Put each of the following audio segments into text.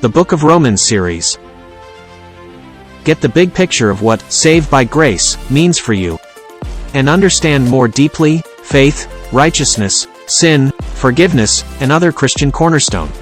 the Book of Romans series. Get the big picture of what saved by grace means for you, and understand more deeply faith, righteousness, sin, forgiveness, and other Christian cornerstone.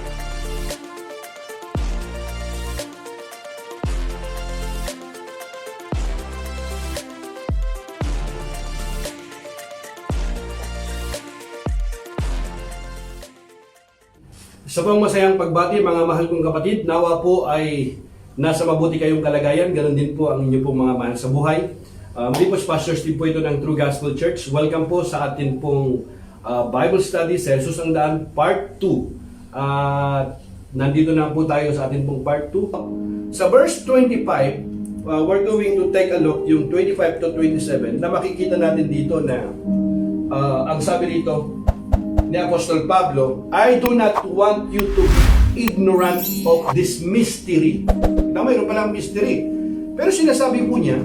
Sa pang masayang pagbati, mga mahal kong kapatid, nawa po ay nasa mabuti kayong kalagayan. Ganon din po ang inyo pong mga mahal sa buhay. Muli po, Pastor Steve po ito ng True Gospel Church. Welcome po sa atin pong Bible Study sa Jesus ang Daan Part 2. Nandito na po tayo sa atin pong Part 2. Sa verse 25, we're going to take a look yung 25 to 27 na makikita natin dito na ang sabi dito ni Apostol Pablo, I do not want you to be ignorant of this mystery. Na mayroon palang mystery. Pero sinasabi po niya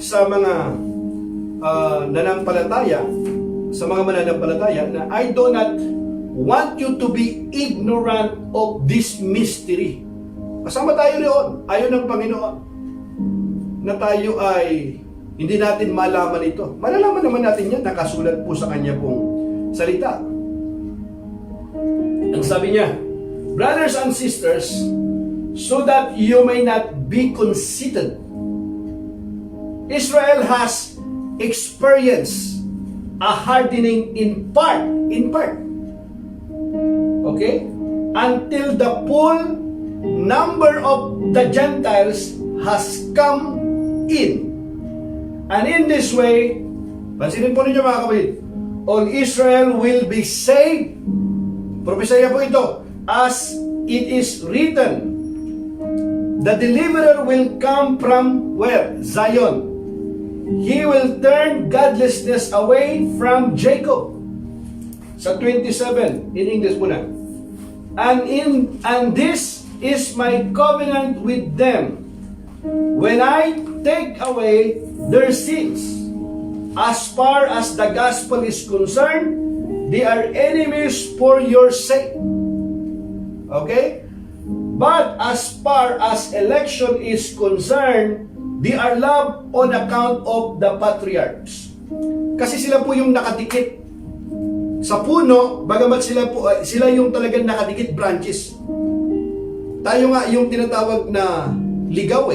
sa mga nanampalataya, sa mga mananampalataya na I do not want you to be ignorant of this mystery. Kasama tayo roon, ayon ng Panginoon, na tayo ay hindi natin malaman ito. Malalaman naman natin yan, nakasulat po sa kanya pong salita. Ang sabi niya, brothers and sisters, so that you may not be conceited, Israel has experienced a hardening in part, okay? Until the full number of the Gentiles has come in. And in this way, pansinin po ninyo mga kapatid, all Israel will be saved. Propesya po ito, as it is written, the deliverer will come from where? Zion. He will turn godlessness away from Jacob. Sa 27, in English muna. And this is my covenant with them when I take away their sins. As far as the gospel is concerned, they are enemies for your sake. Okay? But as far as election is concerned, they are loved on account of the patriarchs. Kasi sila po yung nakadikit sa puno, bagamat sila yung talagang nakadikit branches. Tayo nga yung tinatawag na ligaw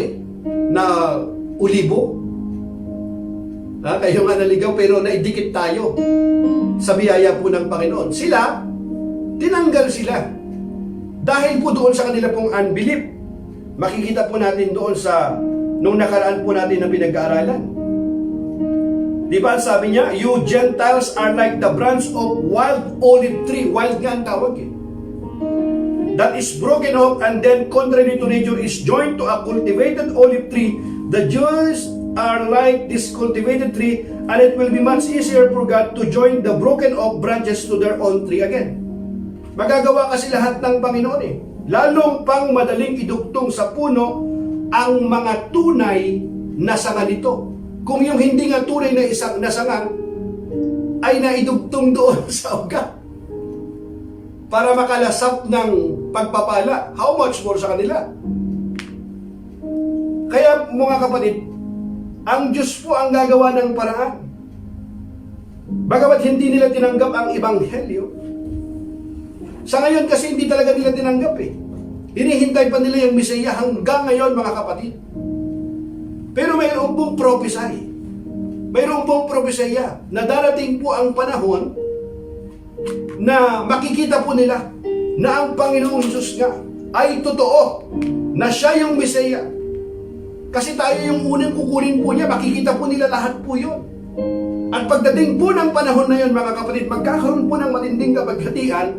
na ulibo. Kayo nga naligaw pero naidikit tayo sa biyaya po ng Panginoon. Sila, tinanggal sila. Dahil po doon sa kanila pong unbelief. Makikita po natin doon sa nung nakaraan po natin na pinag-aaralan. Di ba sabi niya, you Gentiles are like the branch of wild olive tree. Wild nga ang tawag that is broken off and then contrary to nature is joined to a cultivated olive tree. The Jews are like this cultivated tree, and it will be much easier for God to join the broken off branches to their own tree again. Magagawa kasi lahat ng Panginoon Lalong pang madaling idugtong sa puno ang mga tunay na sanga nito. Kung yung hindi nga tunay na isang nasangan ay naidugtong doon sa ugat para makalasap ng pagpapala, how much more sa kanila? Kaya mga kapatid, ang Diyos po ang gagawa ng paraan. Bagamat hindi nila tinanggap ang Ebanghelyo, sa ngayon kasi hindi talaga nila tinanggap Hinihintay pa nila yung Mesaya hanggang ngayon mga kapatid. Pero mayroon pong propesy. Mayroon pong propesya na darating po ang panahon na makikita po nila na ang Panginoong Hesus nga ay totoo na siya yung Mesaya. Kasi tayo yung unang kukunin po niya, makikita po nila lahat po yun. At pagdating po ng panahon na yun, mga kapatid, magkakaroon po ng matinding kapaghatian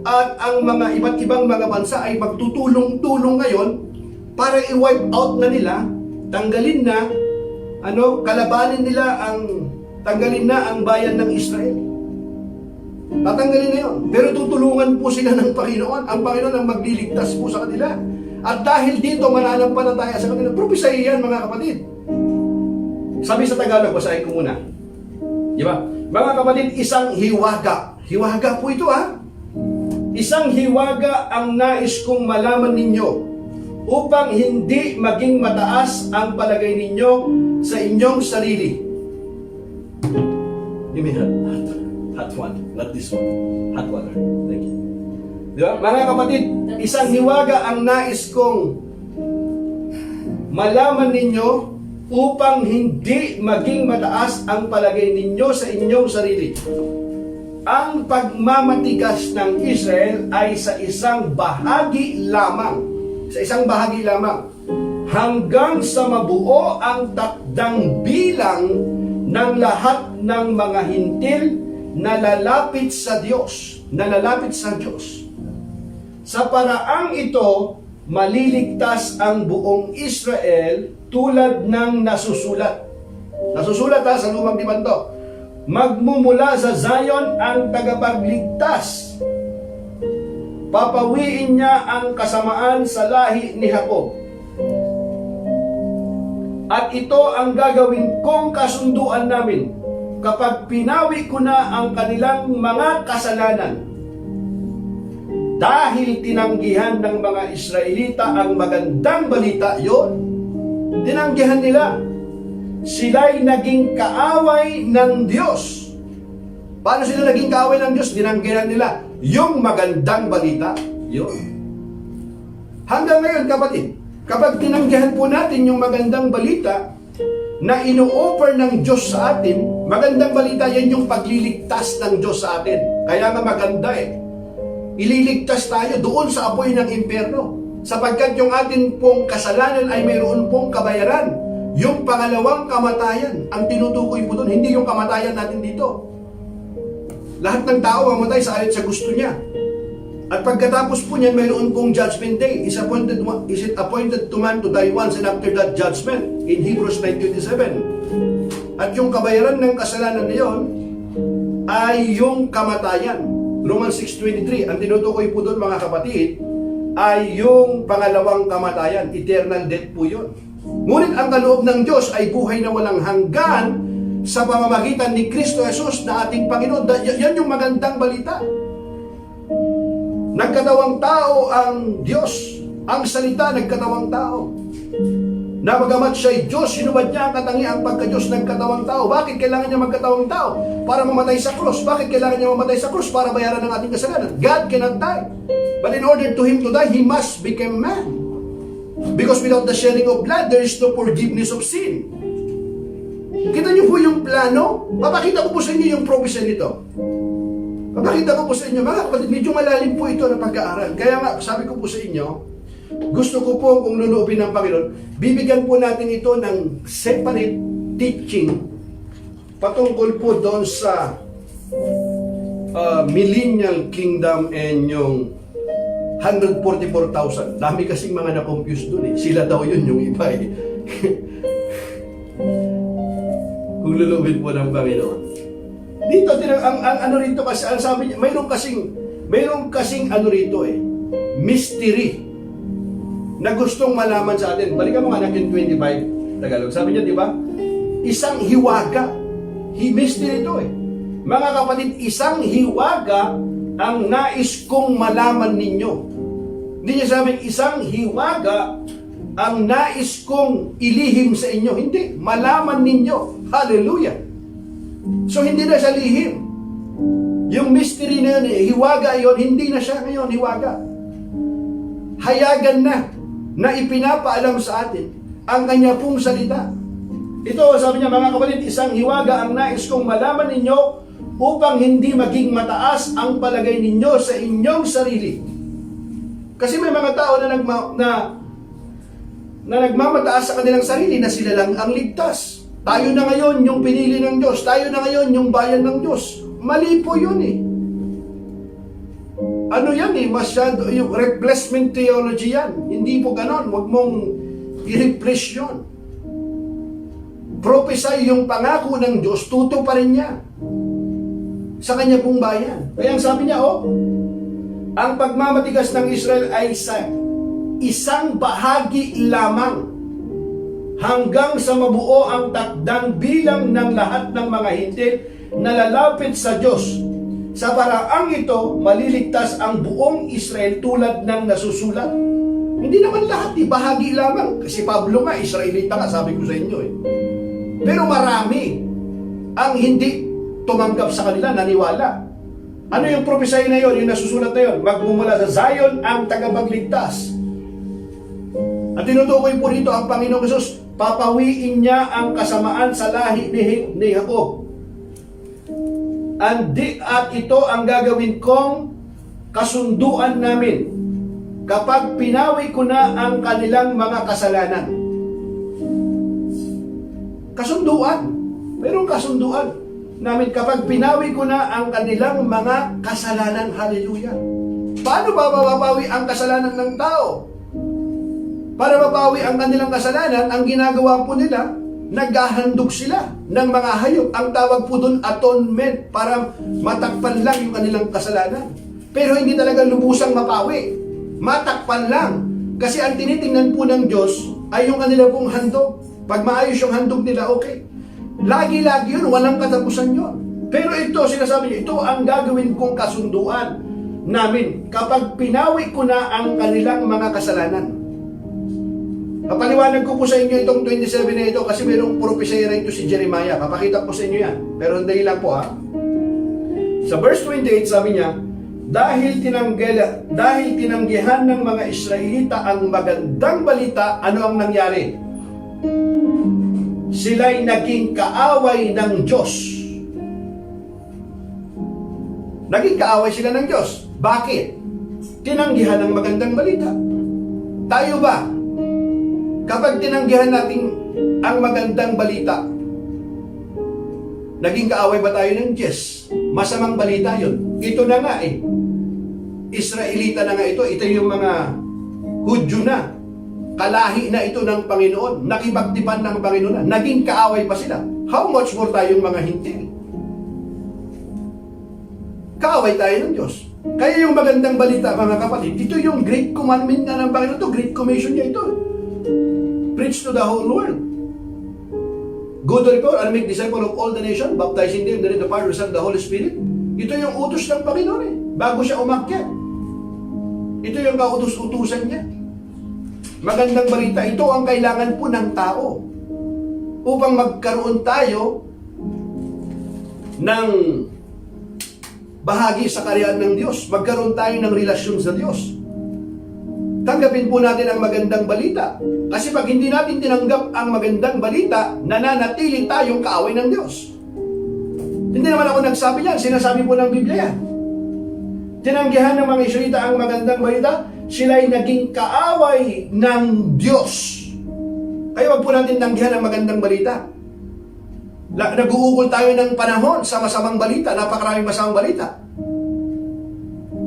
at ang mga iba't ibang mga bansa ay magtutulong-tulong ngayon para i-wipe out na nila, tanggalin na, tanggalin na ang bayan ng Israel. Tatanggalin na yun. Pero tutulungan po sila ng Panginoon. Ang Panginoon ang magliligtas po sa kanila. At dahil dito mananampalataya sa kanila, propesya yan mga kapatid. Sabi sa Tagalog, basahin ko muna. Di ba? Mga kapatid, isang hiwaga. Hiwaga po ito Isang hiwaga ang nais kong malaman ninyo upang hindi maging mataas ang palagay ninyo sa inyong sarili. Give me hot one, not this one. Hot water. Thank you. Di ba? Mga kapatid, isang hiwaga ang nais kong malaman ninyo upang hindi maging mataas ang palagay ninyo sa inyong sarili. Ang pagmamatigas ng Israel ay sa isang bahagi lamang. Sa isang bahagi lamang. Hanggang sa mabuo ang takdang bilang ng lahat ng mga hintil na lalapit sa Diyos. Na lalapit sa Diyos. Sa paraang ito, maliligtas ang buong Israel tulad ng nasusulat. Nasusulat sa Lumang Timando. Magmumula sa Zion ang tagapagligtas. Papawiin niya ang kasamaan sa lahi ni Jacob. At ito ang gagawin kong kasunduan namin kapag pinawi ko na ang kanilang mga kasalanan. Dahil tinanggihan ng mga Israelita ang magandang balita, yon. Tinanggihan nila. Sila'y naging kaaway ng Diyos. Paano sila naging kaaway ng Diyos? Tinanggihan nila yung magandang balita, yon. Hanggang ngayon, kapatid, kapag tinanggihan po natin yung magandang balita na ino-offer ng Diyos sa atin, magandang balita yan yung pagliligtas ng Diyos sa atin. Kaya nga maganda ililigtas tayo doon sa apoy ng impyerno. Sapagkat yung atin pong kasalanan ay mayroon pong kabayaran. Yung pangalawang kamatayan, ang tinutukoy po doon, hindi yung kamatayan natin dito. Lahat ng tao mamatay sa alit sa gusto niya. At pagkatapos po niyan, mayroon pong judgment day. Is it appointed to man to die once and after that judgment? In Hebrews 9:27. At yung kabayaran ng kasalanan na yun ay yung kamatayan. Romans 6:23, ang tinutukoy po doon mga kapatid, ay yung pangalawang kamatayan, eternal death po yun. Ngunit ang kaloob ng Diyos ay buhay na walang hanggan sa pamamagitan ni Kristo Jesus na ating Panginoon. Yan yung magandang balita. Nagkatawang tao ang Diyos, ang salita nagkatawang tao. Na bagamat siya'y Diyos, hinubad niya ang katangiang pagka-Diyos nagkatawang tao. Bakit kailangan niya magkatawang tao? Para mamatay sa krus. Bakit kailangan niya mamatay sa krus? Para bayaran ng ating kasalanan. God cannot die. But in order to Him to die, He must become man. Because without the shedding of blood, there is no forgiveness of sin. Kita niyo po yung plano? Papakita ko po sa inyo yung provision nito. Papakita ko po sa inyo. Mga kapatid, medyo malalim po ito na pag-aaral. Kaya nga, sabi ko po sa inyo, gusto ko po kung luluupin ng Panginoon, bibigyan po natin ito ng separate teaching patungkol po doon sa millennial kingdom and yung 144,000. Dami kasing mga na-confuse doon Sila daw yun yung iba Kung luluupin po ng Panginoon. Dito, ang ano rito kasi, ang sabi niya, mayroong kasing ano rito mystery na gustong malaman sa atin. Balikan mo nga natin 25 Tagalog. Sabi niya, di ba? Isang hiwaga. Mystery ito Mga kapatid, isang hiwaga ang nais kong malaman ninyo. Hindi niya sabing isang hiwaga ang nais kong ilihim sa inyo. Hindi. Malaman ninyo. Hallelujah. So, hindi na siya lihim. Yung mystery na yun, hiwaga yun, hindi na siya ngayon hiwaga. Hayagan na ipinapaalam sa atin ang kanya pong salita. Ito, sabi niya, mga kapatid, isang hiwaga ang nais kong malaman ninyo upang hindi maging mataas ang palagay ninyo sa inyong sarili. Kasi may mga tao na nagmamataas sa kanilang sarili na sila lang ang ligtas. Tayo na ngayon yung pinili ng Diyos. Tayo na ngayon yung bayan ng Diyos. Mali po yun Ano yan masyado, yung replacement theology yan. Hindi po ganon. Huwag mong i-replace yun. Prophesy yung pangako ng Diyos, tuto pa rin niya sa kanya pong bayan. Kaya ang sabi niya, ang pagmamatigas ng Israel ay sa isang bahagi lamang hanggang sa mabuo ang takdang bilang ng lahat ng mga hintil na lalapit sa Diyos. Sa paraang ito, maliligtas ang buong Israel tulad ng nasusulat. Hindi naman lahat, bahagi lamang. Kasi Pablo nga, Israelita nga, sabi ko sa inyo eh. Pero marami ang hindi tumanggap sa kanila, naniwala. Ano yung propesya na yun, yung nasusulat na yun? Magmumula sa Zion ang tagapagligtas. At tinutukoy po rito ang Panginoong Jesus, papawiin niya ang kasamaan sa lahi ni Jacob. At ito ang gagawin kong kasunduan namin kapag pinawi ko na ang kanilang mga kasalanan. Kasunduan. Mayroong kasunduan namin kapag pinawi ko na ang kanilang mga kasalanan. Hallelujah. Paano ba mapapawi ang kasalanan ng tao? Para mapawi ang kanilang kasalanan, ang ginagawa po nila, naghahandog sila ng mga hayop. Ang tawag po doon, atonement, para matakpan lang yung kanilang kasalanan. Pero hindi talaga lubusang mapawi. Matakpan lang. Kasi ang tinitingnan po ng Diyos ay yung kanila pong handog. Pag maayos yung handog nila, okay. Lagi-lagi yun, walang katapusan yun. Pero ito, sinasabi niya, ito ang gagawin kong kasunduan namin kapag pinawi ko na ang kanilang mga kasalanan. Papaliwanag ko po sa inyo itong 27 na ito kasi mayroong propesya ito si Jeremiah. Papakita ko sa inyo yan. Pero hindi lang po ha. Sa verse 28 sabi niya, dahil tinanggihan ng mga Israelita ang magandang balita, ano ang nangyari? Sila'y naging kaaway ng Diyos. Naging kaaway sila ng Diyos. Bakit? Tinanggihan ng magandang balita. Tayo ba? Kapag tinanggihan natin ang magandang balita, naging kaaway ba tayo ng Diyos? Masamang balita yun. Ito na nga eh. Israelita na nga ito. Ito yung mga Hudyo na. Kalahi na ito ng Panginoon. Nakipagtipan ng Panginoon na. Naging kaaway pa sila. How much more tayong mga hintil? Kaaway tayo ng Diyos. Kaya yung magandang balita, mga kapatid, ito yung great commandment nga ng Panginoon. Ito, great commission niya ito. Preach to the whole world. Go to report and make disciples of all the nation, baptizing them in the Father, Son, the Holy Spirit. Ito yung utos ng Panginoon eh. Bago siya umakyat. Ito yung kautos-utusan niya. Magandang balita, ito ang kailangan po ng tao upang magkaroon tayo ng bahagi sa karyaan ng Diyos. Magkaroon tayo ng relasyon sa Diyos. Tanggapin po natin ang magandang balita. Kasi pag hindi natin tinanggap ang magandang balita, nananatili tayong kaaway ng Diyos. Hindi naman ako nagsabi yan, sinasabi po ng Biblia yan. Tinanggihan ng mga Israelita ang magandang balita, sila'y naging kaaway ng Diyos. Kaya wag po natin tanggihan ang magandang balita. Nag-uukol tayo ng panahon sa masamang balita, napakaraming masamang balita.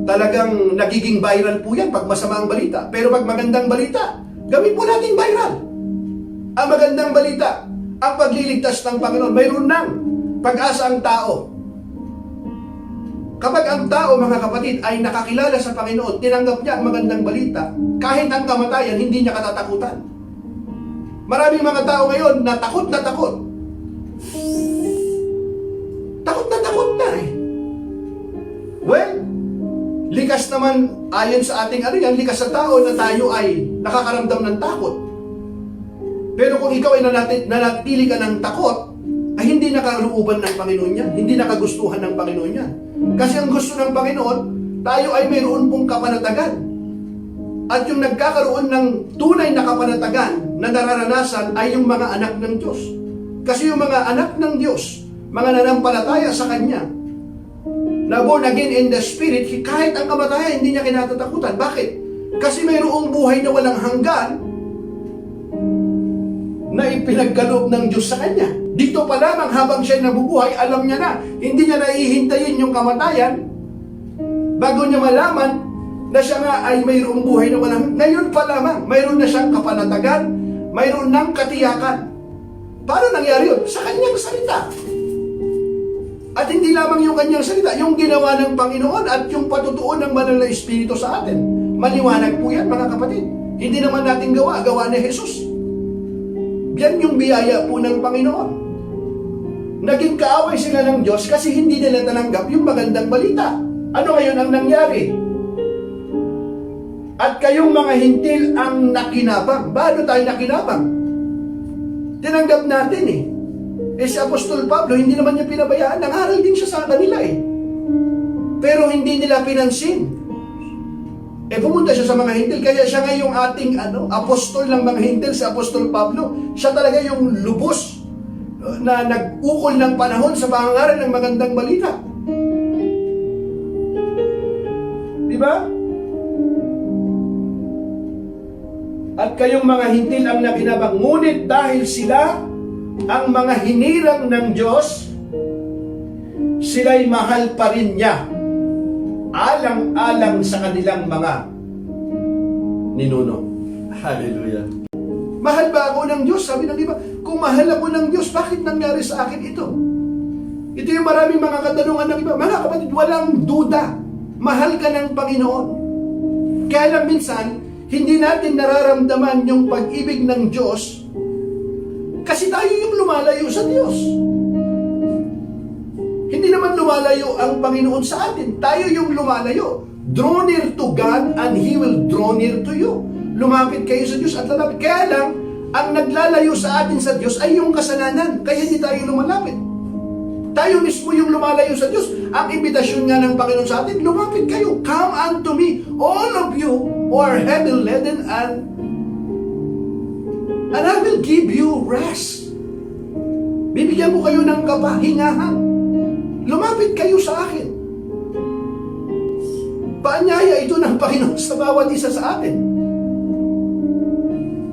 Talagang nagiging viral po yan pag masama ang balita. Pero pag magandang balita, gawin po natin viral. Ang magandang balita, ang pagliligtas ng Panginoon, mayroon ng pag-asa ang tao. Kapag ang tao, mga kapatid, ay nakakilala sa Panginoon, tinanggap niya ang magandang balita, kahit ang kamatayan, hindi niya katatakutan. Maraming mga tao ngayon na takot na takot. Takot na eh. Well, likas naman, ayon sa ating likas sa tao na tayo ay nakakaramdam ng takot. Pero kung ikaw ay nanatili ka ng takot, ay hindi nakalooban ng Panginoon yan. Hindi nakagustuhan ng Panginoon yan. Kasi ang gusto ng Panginoon, tayo ay mayroon pong kapanatagan. At yung nagkakaroon ng tunay na kapanatagan na nararanasan ay yung mga anak ng Diyos. Kasi yung mga anak ng Diyos, mga nanampalataya sa Kanya, na born again in the Spirit, kahit ang kamatayan, hindi niya kinatatakutan. Bakit? Kasi mayroong buhay na walang hanggan na ipinagkaloob ng Diyos sa Kanya. Dito pa lamang habang siya nabubuhay, alam niya na, hindi niya naihintayin yung kamatayan bago niya malaman na siya nga ay mayroong buhay na walang hanggan. Ngayon pa lamang, mayroon na siyang kapanatagan, mayroon ng katiyakan. Paano nangyari yun? Sa Kanyang salita. At hindi lamang yung Kanyang salita, yung ginawa ng Panginoon at yung patutuon ng Banal na Espiritu sa atin. Maliwanag po yan, mga kapatid. Hindi naman natin gawa ni Jesus. Yan yung biyaya po ng Panginoon. Naging kaaway sila ng Diyos kasi hindi nila tananggap yung magandang balita. Ano ngayon ang nangyari? At kayong mga hintil ang nakinabang. Paano tayo nakinabang? Tinanggap natin eh. Si Apostol Pablo, hindi naman niya pinabayaan. Nangaral din siya sa kanila eh. Pero hindi nila pinansin. Pumunta siya sa mga hintil. Kaya siya nga yung ating apostol ng mga hintil, si Apostol Pablo. Siya talaga yung lubos na nag-ukol ng panahon sa pangangaral ng magandang balita. Diba? At kayong mga hintil ang nakinabang, ngunit dahil sila ang mga hinirang ng Diyos, sila'y mahal pa rin niya, alang-alang sa kanilang mga ninuno. Hallelujah. Mahal ba ako ng Diyos? Sabi ng iba, kung mahal ako ng Diyos, bakit nangyari sa akin ito? Ito yung maraming mga katanungan ng iba. Mga kapatid, walang duda. Mahal ka ng Panginoon. Kaya lang minsan, hindi natin nararamdaman yung pag-ibig ng Diyos kasi tayo yung lumalayo sa Diyos. Hindi naman lumalayo ang Panginoon sa atin. Tayo yung lumalayo. Draw near to God and He will draw near to you. Lumapit kayo sa Diyos at lalapit. Kaya lang, ang naglalayo sa atin sa Diyos ay yung kasalanan. Kaya hindi tayo lumalapit. Tayo mismo yung lumalayo sa Diyos. Ang imbitasyon nga ng Panginoon sa atin, lumapit kayo. Come unto me, all of you who are heavy laden, and I will give you rest. Bibigyan ko kayo ng kapahingahan. Lumapit kayo sa akin. Paanyaya ito ng Panginoon sa bawat isa sa atin.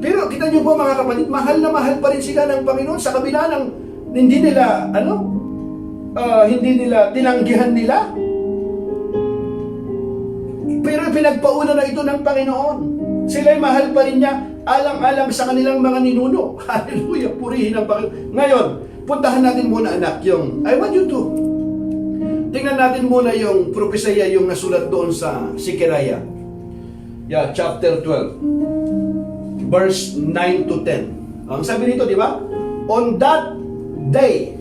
Pero kita niyo po mga kapatid, mahal na mahal pa rin sila ng Panginoon sa kabila ng hindi nila, hindi nila tinanggihan nila. Pero pinagpauna na ito ng Panginoon. Sila'y mahal pa rin niya, alang-alang sa kanilang mga ninuno. Hallelujah, purihin ang Panginoon. Ngayon, puntahan natin muna anak yung, I want you to, tingnan natin muna yung propesya yung nasulat doon sa Zechariah. Chapter 12. Verse 9 to 10. Ang sabi nito, di ba? On that day,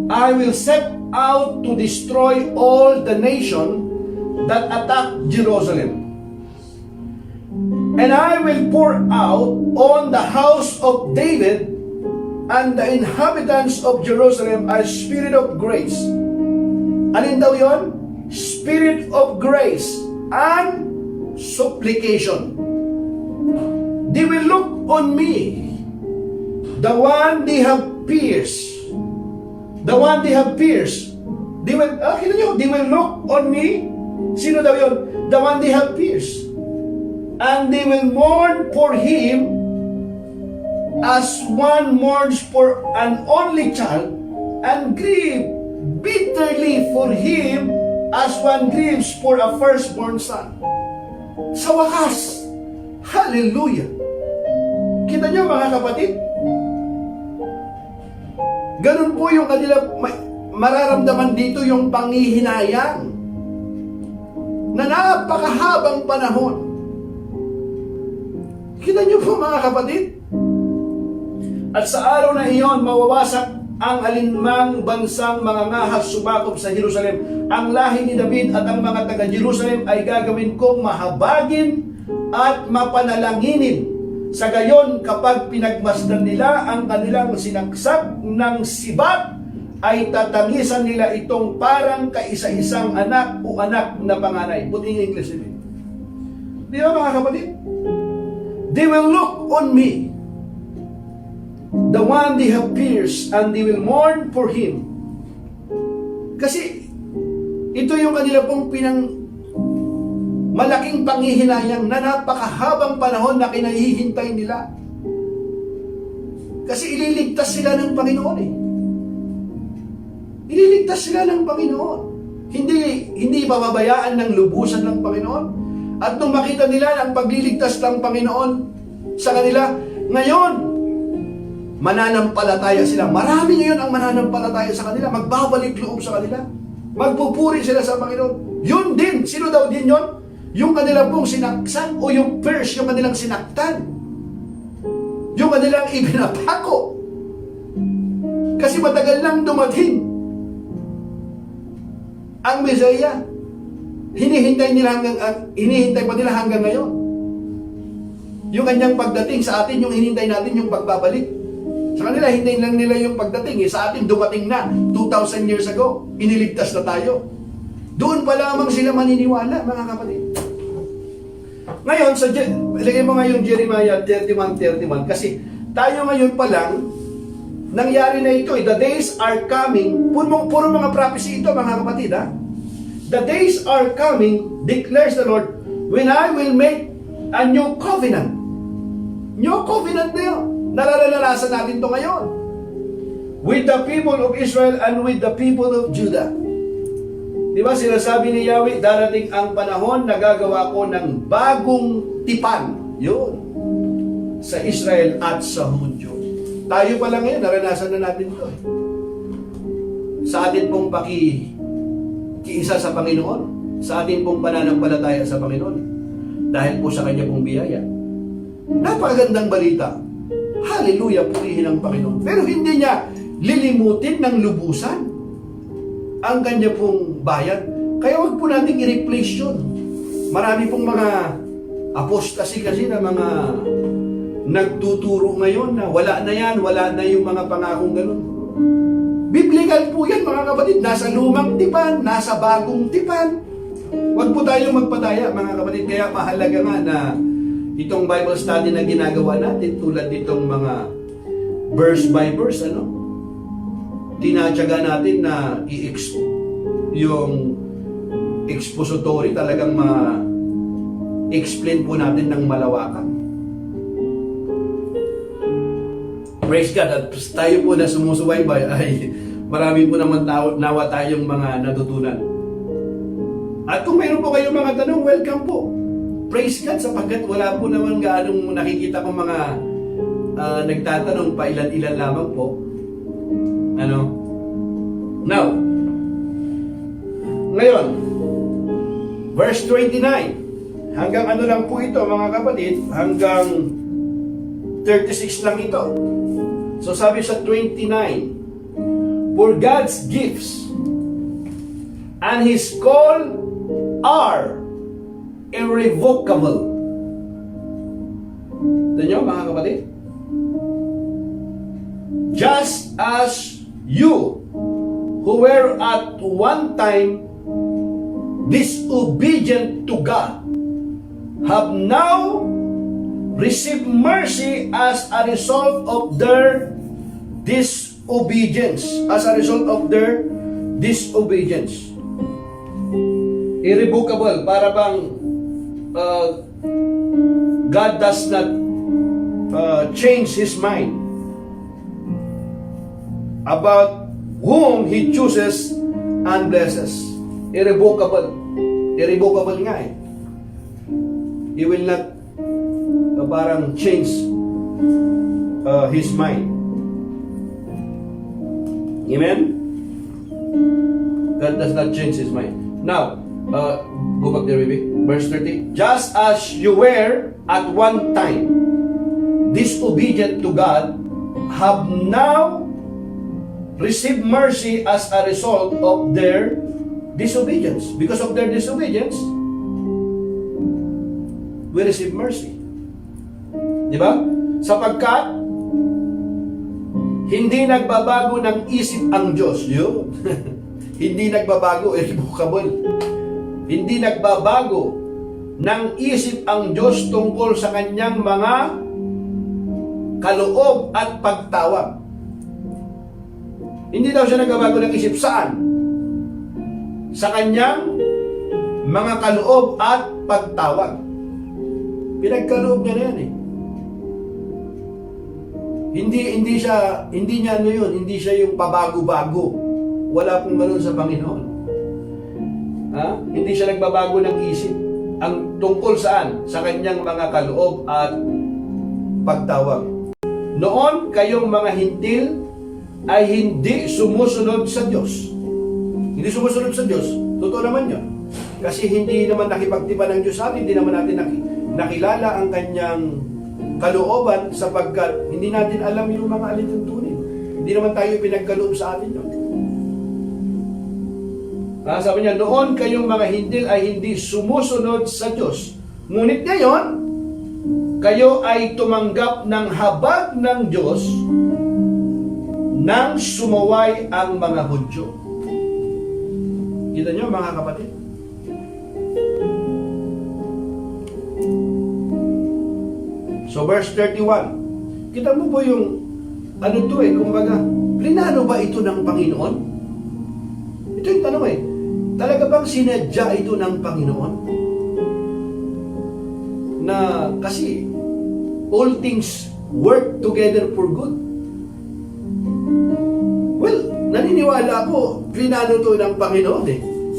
I will set out to destroy all the nation that attack Jerusalem. And I will pour out on the house of David and the inhabitants of Jerusalem a spirit of grace. Alin daw yon? Spirit of grace and supplication. They will look on me, the one they have pierced. The one they have pierced. They will, they will look on me. Sino daw yun? The one they have pierced. And they will mourn for him as one mourns for an only child, and grieve bitterly for him as one grieves for a firstborn son. Sa wakas, hallelujah! Kita niyo mga kapatid, ganun po yung kanila mararamdaman dito, yung panghihinayang na napakahabang panahon. Kita niyo po mga kapatid, at sa araw na iyon mawawasak ang alinmang bansang mga ngahas sumakop sa Jerusalem. Ang lahi ni David at ang mga taga-Jerusalem ay gagawin kong mahabagin at mapanalanginin. Sa gayon, kapag pinagmasdan nila ang kanilang sinaksak ng sibat, ay tatangisan nila itong parang kaisa-isang anak o anak na panganay. Puting English ito. Di ba mga kapatid? They will look on me, the one they have pierced, and they will mourn for him. Kasi ito yung kanila pong malaking panghihinayang na napakahabang panahon na kinahihintay nila. Kasi ililigtas sila ng Panginoon eh. Ililigtas sila ng Panginoon. Hindi pababayaan ng lubusan ng Panginoon. At nung makita nila ang pagliligtas ng Panginoon sa kanila, ngayon, mananampalataya sila. Marami ngayon ang mananampalataya sa kanila. Magbabalik loob sa kanila. Magpupuri sila sa Panginoon. Yun din. Sino daw din yun? Yung kanilang pong sinaksan o yung first, yung kanilang sinaktan. Yung kanilang ibinapako. Kasi matagal nang dumating ang Mesiah. Hinihintay pa nila hanggang ngayon. Yung kanyang pagdating sa atin, yung hinintay natin yung pagbabalik. Sa kanila, hintayin lang nila yung pagdating. Sa atin, dumating na 2,000 years ago. Iniligtas na tayo. Doon pa lamang sila maniniwala, mga kapatid. Ngayon, ilagay mo ngayon Jeremiah 31:31 kasi tayo ngayon pa lang, nangyari na ito. The days are coming. Puro mga prophecy ito, mga kapatid. Ha? The days are coming, declares the Lord, when I will make a new covenant. New covenant na yun. Nararanasan natin ito ngayon. With the people of Israel and with the people of Judah. Di ba sinasabi ni Yahweh, darating ang panahon na gagawa ko ng bagong tipan. Yun. Sa Israel at sa Hudyo. Tayo pa lang ngayon, naranasan na natin ito. Sa atin pong pakikiisa sa Panginoon, sa atin pong pananampalataya sa Panginoon, dahil po sa Kanya pong biyaya. Napakagandang balita. Hallelujah, purihin ang Panginoon. Pero hindi niya lilimutin ng lubusan ang Kanya pong bayan. Kaya huwag po natin i-replace yun. Marami pong mga apostasy kasi na mga nagtuturo ngayon na wala na yan, wala na yung mga pangakong ganun. Biblical po yan, mga kapatid. Nasa lumang tipan, nasa bagong tipan. Huwag po tayong magpadaya, mga kapatid. Kaya mahalaga nga na itong Bible study na ginagawa natin, tulad ditong mga verse by verse, tinatyaga natin na yung expository talagang explain po natin ng malawakan. Praise God. At tayo po na sumusubaybay ay marami po naman nawa tayong mga natutunan. At kung mayroon po kayong mga tanong, welcome po. Praise God, sapagkat wala po naman gaanong nakikita kong mga nagtatanong, pa ilan-ilan lamang po. Now, ngayon, verse 29. Hanggang lang po ito, mga kapatid, hanggang 36 lang ito. So sabi sa 29, for God's gifts and His call are irrevocable. Ito nyo, mga kapatid? Just as you, who were at one time disobedient to God, have now received mercy as a result of their disobedience. As a result of their disobedience. Irrevocable, para bang God does not change His mind about whom He chooses and blesses. Irrevocable. Irrevocable nga eh. He will not parang change His mind. Amen? God does not change His mind. Now, go back there, baby. Verse 30. Just as you were at one time disobedient to God, have now received mercy as a result of their disobedience. Because of their disobedience, we receive mercy. Di ba? Sapagkat hindi nagbabago ng isip ang Diyos. Yun. Hindi nagbabago, irrevocable. Hindi nagbabago ng isip ang Diyos tungkol sa kanyang mga kaloob at pagtawag. Hindi daw siya nagbabago ng isip. Saan? Sa kanyang mga kaloob at pagtawag. Pinagkaloob niya na yan eh. Hindi siya hindi siya yung pabago-bago. Wala pong ganoon sa Panginoon. Hindi siya nagbabago ng isip. Ang tungkol saan? Sa kanyang mga kaloob at pagtawag. Noon, kayong mga hintil ay hindi sumusunod sa Diyos. Hindi sumusunod sa Diyos. Totoo naman yun. Kasi hindi naman nakipagtipan ng Diyos sa atin, hindi naman natin nakilala ang kanyang kalooban sapagkat hindi natin alam yung mga alituntunin. Hindi naman tayo pinagkaloob sa atin yun. Sabi niya, noon kayong mga hindil ay hindi sumusunod sa Diyos. Ngunit ngayon, kayo ay tumanggap ng habag ng Diyos nang sumaway ang mga Hudyo. Kita niyo mga kapatid? So verse 31, kita mo po yung ano to kumbaga, plinano ba ito ng Panginoon? Ito yung tanong talaga bang sinadya ito ng Panginoon? Na kasi all things work together for good. Well, naniniwala ako, plinano to ng Panginoon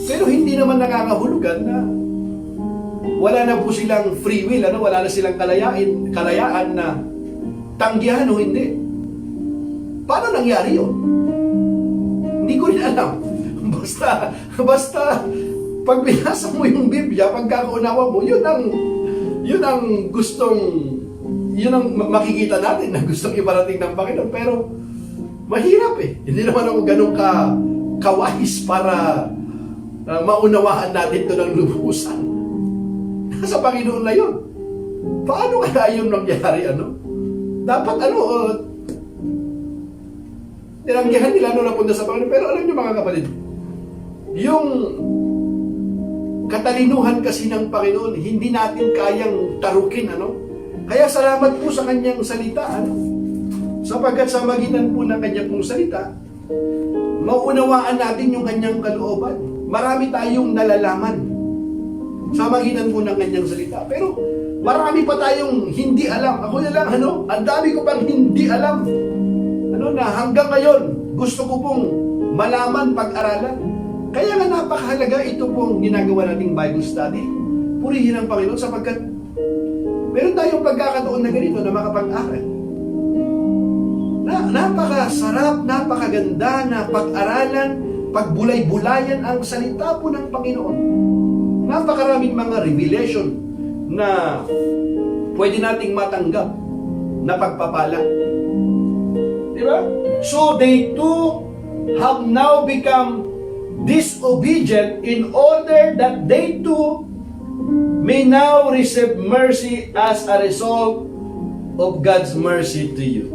Pero hindi naman nakakahulugan na wala na po silang free will, wala na silang kalayaan na tanggihan o hindi. Paano nangyari yun? Hindi ko rin alam. Basta pag binasa mo yung Biblia, pagkakaunawa mo, yun ang makikita natin na gustong iparating ng Panginoon. Pero mahirap Hindi naman ako ganun kawais para maunawaan natin ito ng lubusan. Nasa Panginoon na yun. Paano kaya yun nangyari? Dapat nilanggihan nila napunta sa Panginoon. Pero alam niyo mga kapatid, yung katalinuhan kasi ng Panginoon, hindi natin kayang tarukin, Kaya salamat po sa kanyang salita, Sapagkat sa magitan po ng kanyang pong salita, mauunawaan natin yung kanyang kalooban. Marami tayong nalalaman sa magitan po ng kanyang salita. Pero marami pa tayong hindi alam. Ako na lang, ang dami ko pang hindi alam. Na hanggang ngayon, gusto ko pong malaman, pag-aralan. Kaya nga napakahalaga ito pong ginagawa nating Bible study. Purihin ang Panginoon sapagkat meron tayong pagkakataon na ganito na makapag-aral. Napakasarap, napakaganda na pag-aralan, pagbulay-bulayan ang salita po ng Panginoon. Napakaraming mga revelation na pwede nating matanggap na pagpapala. Diba? So they too have now become disobedient in order that they too may now receive mercy as a result of God's mercy to you.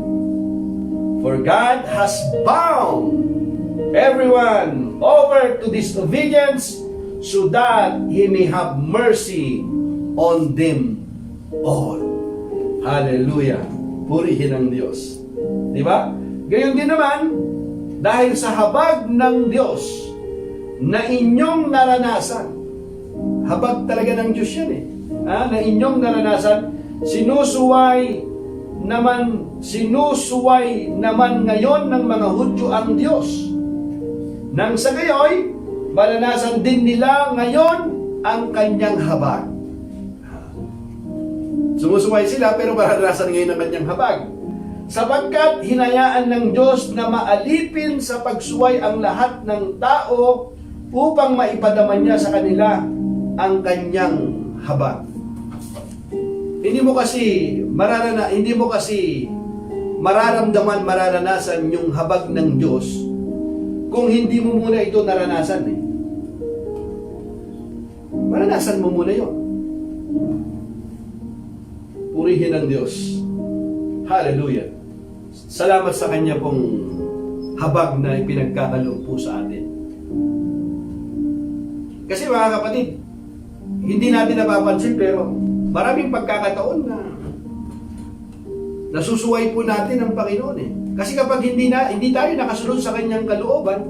For God has bound everyone over to disobedience so that He may have mercy on them all. Hallelujah! Purihin ang Diyos. Diba? Gayon din naman, dahil sa habag ng Diyos na inyong naranasan, habag talaga ng Diyos yan na inyong naranasan, sinusuway naman ngayon ng mga Hudyo ang Diyos. Nang sa gayoy, maranasan din nila ngayon ang kanyang habag. Sumusuway sila pero maranasan ngayon ang kanyang habag. Sapagkat hinayaan ng Diyos na maalipin sa pagsuway ang lahat ng tao upang maipadaman niya sa kanila ang kanyang habag. Hindi mo kasi mararanasan yung habag ng Diyos kung hindi mo muna ito naranasan Maranasan mo muna yun. Purihin ang Diyos. Hallelujah. Salamat sa Kanya pong habag na ipinagkakaloob po sa atin. Kasi mga kapatid, hindi natin napapansin pero maraming pagkakataon na nasusuway po natin ang Panginoon Kasi kapag hindi tayo nakasunod sa Kanyang kalooban,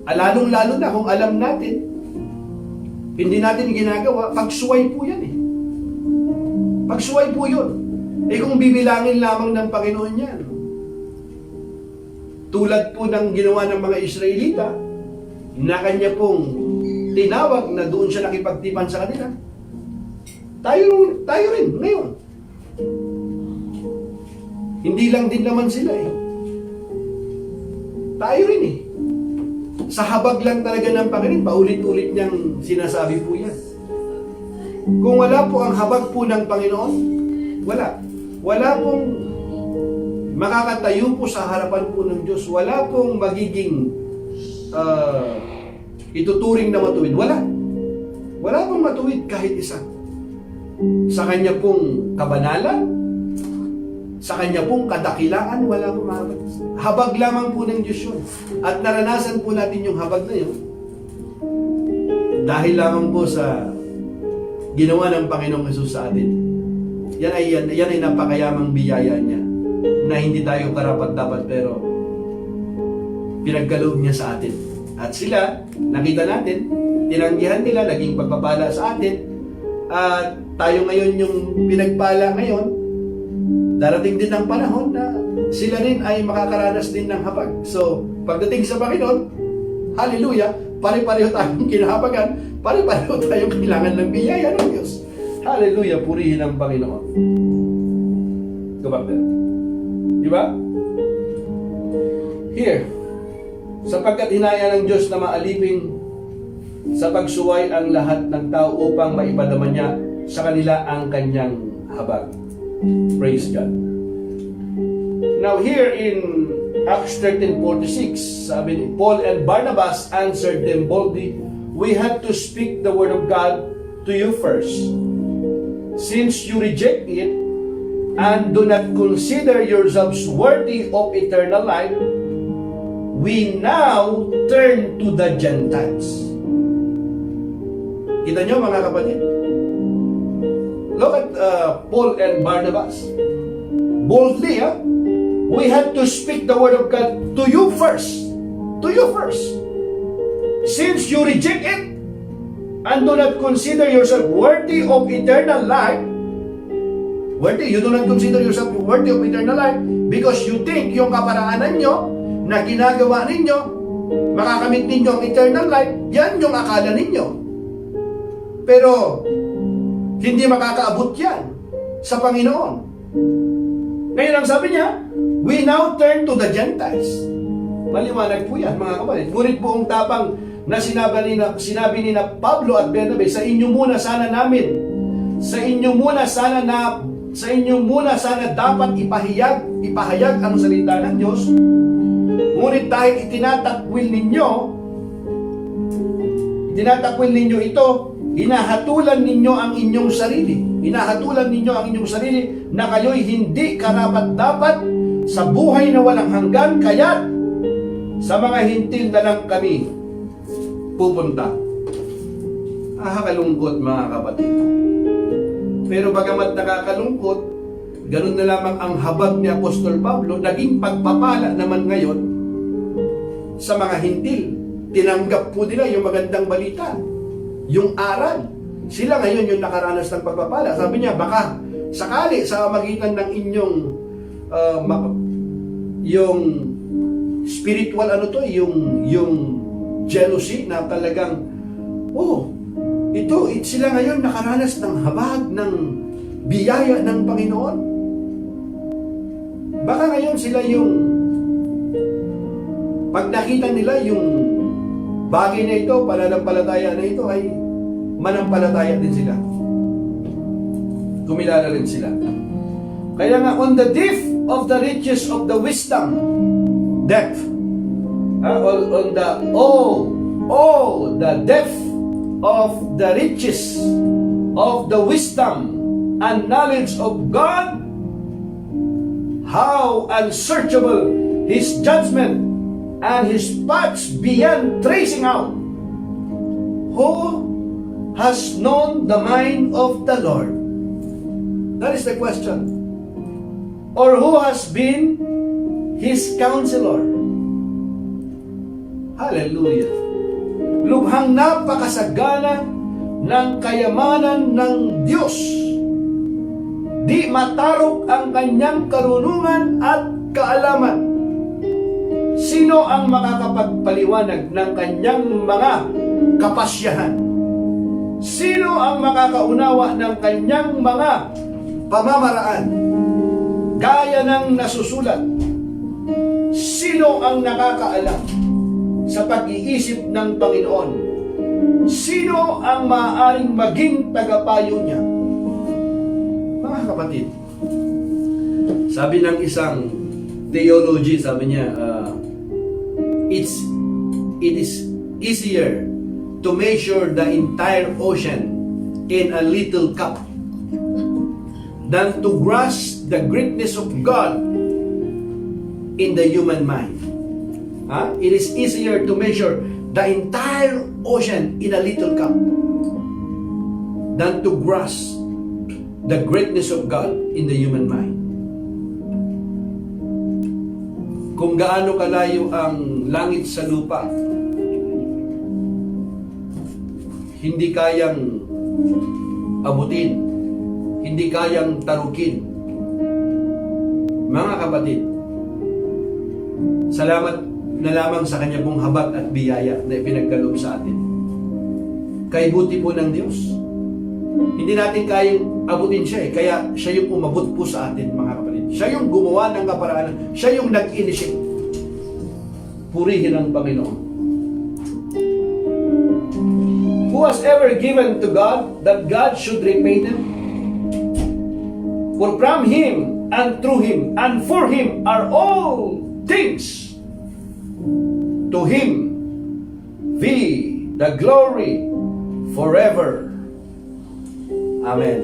lalong-lalo na kung alam natin, hindi natin ginagawa, pagsuway po yan Pagsuway po yun. Kung bibilangin lamang ng Panginoon yan, tulad po ng ginawa ng mga Israelita, na Kanya pong tinawag na doon siya nakipagtipan sa kanila, tayo rin ngayon. Hindi lang din naman sila Tayo rin Sa habag lang talaga ng Panginoon, paulit-ulit niyang sinasabi po yan. Kung wala po ang habag po ng Panginoon, wala pong makakatayo po sa harapan po ng Diyos. Wala pong magiging ituturing na matuwid. Wala. Wala pong matuwid kahit isa. Sa Kanya pong kabanalan, sa Kanya pong kadakilaan, wala pong mahabag. Habag lamang po ng Diyos yun. At naranasan po natin yung habag na yun dahil lamang po sa ginawa ng Panginoong Hesus sa atin. Yan ay napakayamang biyaya niya na hindi tayo karapat-dapat pero pinagkaloob niya sa atin. At sila, nakita natin, tinanggihan nila, naging pagpapala sa atin. At tayo ngayon yung pinagpala ngayon, darating din ang panahon na sila rin ay makakaranas din ng habag. So, pagdating sa Panginoon, hallelujah, pare-pareho tayong kinahabagan, pare-pareho tayong kailangan ng biyaya ng Diyos. Hallelujah, purihin ang Panginoon. Go back there. Di ba? Here, sapagkat hinaya ng Diyos na maalipin sa pagsuway ang lahat ng tao upang maipadama niya sa kanila ang kanyang habag. Praise God. Now here in Acts 13:46, sabi ni Paul and Barnabas answered them boldly, "We had to speak the word of God to you first. Since you reject it and do not consider yourselves worthy of eternal life, we now turn to the Gentiles." Kita nyo mga kapatid? Look at Paul and Barnabas. Boldly, we had to speak the word of God to you first. To you first. Since you reject it and do not consider yourself worthy of eternal life, you do not consider yourself worthy of eternal life because you think yung kaparaanan nyo na ginagawa ninyo, makakamit ninyo ang eternal life, yan yung akala ninyo. Pero, hindi makakaabot yan sa Panginoon. Ngayon ang sabi niya, we now turn to the Gentiles. Maliwanag po yan, mga kapatid. Ngunit buong tapang na sinabi ni Pablo at Bernabe, sa inyo muna sana dapat ipahayag ang salita ng Diyos. Ngunit dahil itinatakwil ninyo ito, hinahatulan ninyo ang inyong sarili na kayo'y hindi karapat-dapat sa buhay na walang hanggan, kaya sa mga hintil na lang kami pupunta. Nakakalungkot mga kapatid. Pero bagamat nakakalungkot, ganun na lamang ang habag ni Apostol Pablo, naging pagpapala naman ngayon sa mga hintil. Tinanggap po nila yung magandang balita, yung aral. Sila ngayon yung nakaranas ng pagpapala. Sabi niya, baka sakali sa magitan ng inyong yung spiritual yung jealousy na talagang sila ngayon nakaranas ng habag ng biyaya ng Panginoon. Baka ngayon sila yung pag nakita nila yung bagay na ito, pananampalataya na ito, ay manampalataya din sila. Kumilala rin sila. Kaya nga, on the depth of the riches of the wisdom, the depth of the riches of the wisdom and knowledge of God, how unsearchable His judgment and His paths beyond tracing out. Who has known the mind of the Lord? That is the question. Or who has been His counselor? Hallelujah. Lubhang napakasagana ng kayamanan ng Diyos. Di matarok ang kanyang karunungan at kaalaman. Sino ang makakapagpaliwanag ng kanyang mga kapasyahan? Sino ang makakaunawa ng kanyang mga pamamaraan gaya ng nasusulat? Sino ang nakakaalam sa pag-iisip ng Panginoon? Sino ang maaaring maging tagapayo niya? Mga kapatid, sabi ng isang theology, sabi niya, it is easier to measure the entire ocean in a little cup than to grasp the greatness of God in the human mind. It is easier to measure the entire ocean in a little cup than to grasp the greatness of God in the human mind. Kung gaano kalayo ang langit sa lupa, hindi kayang abutin, hindi kayang tarukin. Mga kapatid, salamat na lamang sa kanya pong habag at biyaya na ipinagkaloob sa atin. Kay buti po ng Diyos. Hindi natin kayang abutin siya kaya siya yung umabot po sa atin, mga kapatid. Siya yung gumawa ng kaparaanan. Siya yung nag-initiate. Purihin ang Panginoon. Who has ever given to God that God should repay them? For from Him, and through Him, and for Him are all things. To Him be the glory forever. Amen.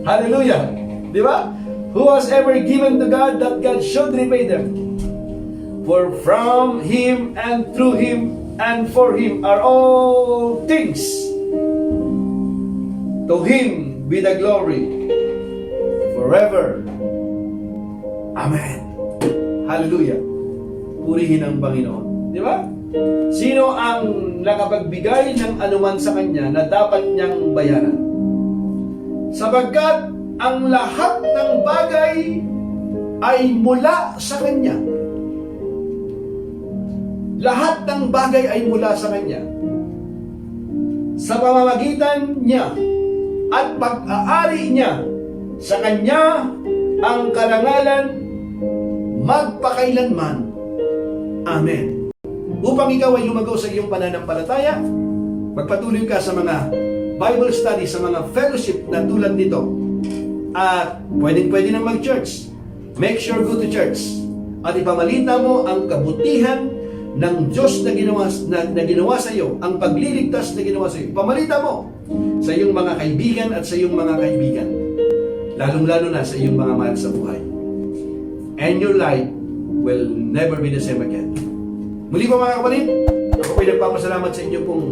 Hallelujah. Di ba? Who has ever given to God that God should repay them? For from Him and through Him and for Him are all things. To Him be the glory forever. Amen. Hallelujah. Purihin ang Panginoon. Di ba? Sino ang nakapagbigay ng anuman sa Kanya na dapat niyang bayaran? Sapagkat ang lahat ng bagay ay mula sa Kanya. Lahat ng bagay ay mula sa Kanya. Sa pamamagitan niya at pag-aari niya, sa Kanya ang karangalan magpakailanman. Amen. Upang ikaw ay lumago sa iyong pananampalataya, magpatuloy ka sa mga Bible study, sa mga fellowship na tulad nito. At pwede na mag-church. Make sure go to church. At ipamalita mo ang kabutihan ng Diyos na ginawa sa iyo, ang pagliligtas na ginawa sa iyo. Pamalita mo sa iyong mga kaibigan at sa iyong mga kaibigan. Lalong-lalo na sa iyong mga mahal sa buhay. And your life will never be the same again. Muli po mga kapatid, ako po'y nagpapasalamat sa inyo pong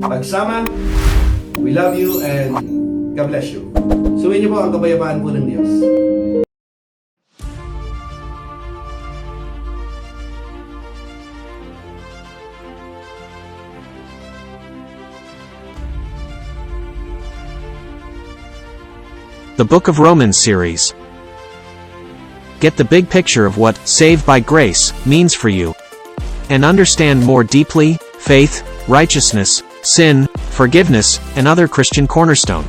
pagsama. We love you and God bless you. Sumayin niyo po ang kabayapaan po ng Diyos. The Book of Romans series. Get the big picture of what saved by grace means for you, and understand more deeply faith, righteousness, sin, forgiveness, and other Christian cornerstone.